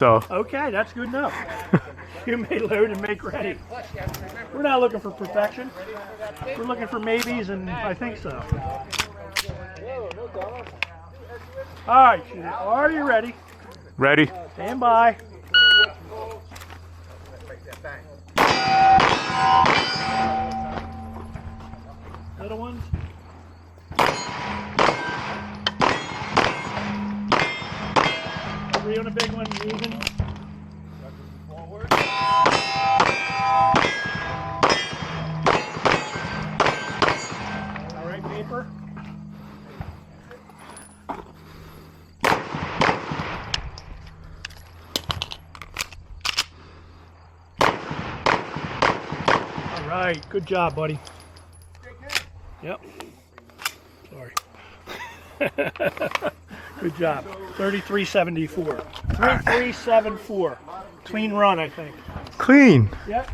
So Okay, that's good enough. You may load and make ready. We're not looking for perfection. We're looking for maybes, and I think so. All right, shooter. Are you ready? ready? Stand by. Little ones. Three on a big one, moving. All right, paper. All right, good job, buddy. Yep. Sorry. Good job. 3374. 3374. Clean run, I think. Clean. Yep.